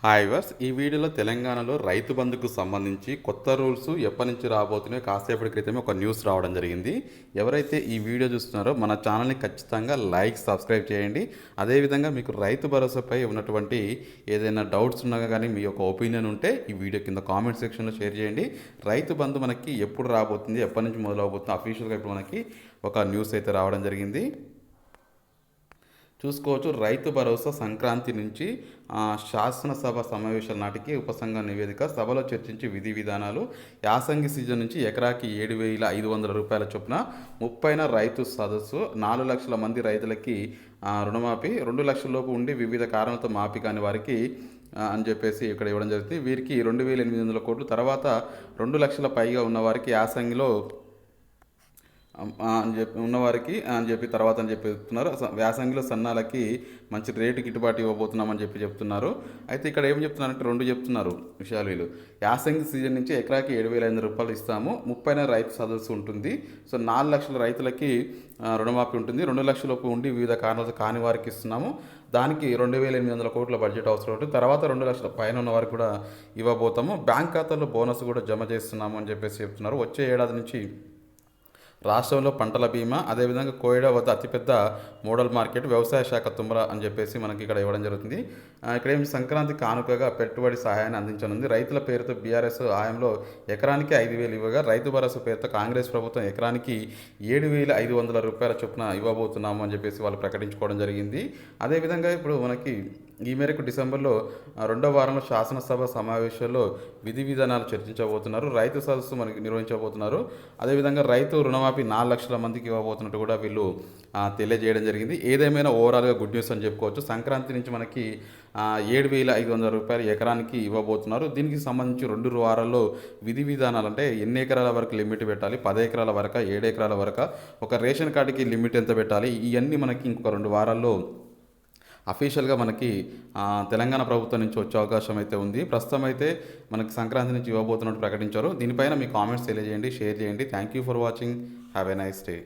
Hi verse ఈ వీడియోలో తెలంగాణలో రైతు బంధుకు సంబంధించి కొత్త రూల్స్ ఎప్పటి నుంచి రాబోతున్నాయో కాసేపటి క్రితమే ఒక న్యూస్ రావడం జరిగింది. ఎవరైతే ఈ వీడియో చూస్తున్నారో మన ఛానల్ని ఖచ్చితంగా లైక్ సబ్స్క్రైబ్ చేయండి. అదేవిధంగా మీకు రైతు భరోసాపై ఉన్నటువంటి ఏదైనా డౌట్స్ ఉన్నా కానీ మీ యొక్క ఒపీనియన్ ఉంటే ఈ వీడియో కింద కామెంట్ సెక్షన్లో షేర్ చేయండి. రైతు బంధు మనకి ఎప్పుడు రాబోతుంది, ఎప్పటి నుంచి మొదలవబోతుంది, అఫీషియల్గా ఇప్పుడు మనకి ఒక న్యూస్ అయితే రావడం జరిగింది. చూసుకోవచ్చు. రైతు భరోసా సంక్రాంతి నుంచి శాసనసభ సమావేశాల నాటికి ఉపసంఘ నివేదిక సభలో చర్చించి విధి విధానాలు యాసంగి సీజన్ నుంచి ఎకరాకి 7,500 రూపాయల చొప్పున 30న రైతు సదస్సు 4 లక్షల మంది రైతులకి రుణమాఫీ 2 లక్షల లోపు ఉండి వివిధ కారణాలతో మాఫీ కాని వారికి అని చెప్పేసి ఇక్కడ ఇవ్వడం జరుగుతుంది. వీరికి 2,800 కోట్లు, తర్వాత 2 లక్షల పైగా ఉన్నవారికి యాసంగిలో అని చెప్పి ఉన్నవారికి అని చెప్పి తర్వాత అని చెప్పి చెప్తున్నారు. వ్యాసంగిలో సన్నాలకి మంచి రేటు గిట్టుబాటు ఇవ్వబోతున్నామని చెప్తున్నారు. అయితే ఇక్కడ ఏం చెప్తున్నారంటే రెండు చెప్తున్నారు విషయాలు వీళ్ళు. యాసంగి సీజన్ నుంచి ఎకరాకి 7,500 రూపాయలు ఇస్తాము, 30న రైతు సదస్సు ఉంటుంది. సో 4 లక్షల రైతులకి రుణమాఫీ ఉంటుంది, 2 లక్షల లోపు ఉండి వివిధ కారణాలతో కాని వారికి ఇస్తున్నాము. దానికి 2,800 కోట్ల బడ్జెట్ అవసరం ఉంటుంది. తర్వాత 2 లక్షల పైన ఉన్న వారికి కూడా ఇవ్వబోతాము. బ్యాంక్ ఖాతాలో బోనస్ కూడా జమ చేస్తున్నాము అని చెప్పేసి చెప్తున్నారు. వచ్చే ఏడాది నుంచి రాష్ట్రంలో పంటల బీమా, అదేవిధంగా కోయిడా వద్ద అతిపెద్ద మోడల్ మార్కెట్, వ్యవసాయ శాఖ తుమ్మర అని చెప్పేసి మనకి ఇక్కడ ఇవ్వడం జరుగుతుంది. ఇక్కడ ఏమి సంక్రాంతి కానుకగా పెట్టుబడి సహాయాన్ని అందించనుంది. రైతుల పేరుతో బీఆర్ఎస్ హయాంలో ఎకరానికి 5,000 ఇవ్వగా రైతు భరోసా పేరుతో కాంగ్రెస్ ప్రభుత్వం ఎకరానికి 7,500 రూపాయల చొప్పున ఇవ్వబోతున్నాము అని చెప్పేసి వాళ్ళు ప్రకటించుకోవడం జరిగింది. అదేవిధంగా ఇప్పుడు మనకి ఈ మేరకు డిసెంబర్లో 2వ వారంలో శాసనసభ సమావేశాల్లో విధి విధానాలు చర్చించబోతున్నారు. రైతు సదస్సు మనకి నిర్వహించబోతున్నారు. అదేవిధంగా రైతు రుణమాఫీ 4 లక్షల మందికి ఇవ్వబోతున్నట్టు కూడా వీళ్ళు తెలియజేయడం జరిగింది. ఏదేమైనా ఓవరాల్గా గుడ్ న్యూస్ అని చెప్పుకోవచ్చు. సంక్రాంతి నుంచి మనకి 7,500 రూపాయలు ఎకరానికి ఇవ్వబోతున్నారు. దీనికి సంబంధించి 2 వారాల్లో విధి విధానాలు, అంటే ఎన్ని ఎకరాల వరకు లిమిట్ పెట్టాలి, 10 ఎకరాల వరకు, 7 ఎకరాల వరకు, ఒక రేషన్ కార్డుకి లిమిట్ ఎంత పెట్టాలి, ఇవన్నీ మనకి ఇంకొక 2 వారాల్లో అఫీషియల్గా మనకి తెలంగాణ ప్రభుత్వం నుంచి వచ్చే అవకాశం అయితే ఉంది. ప్రస్తుతం అయితే మనకి సంక్రాంతి నుంచి ఇవ్వబోతున్నట్టు ప్రకటించారు. దీనిపైన మీ కామెంట్స్ తెలియజేయండి, షేర్ చేయండి. Thank you for watching. Have a nice day.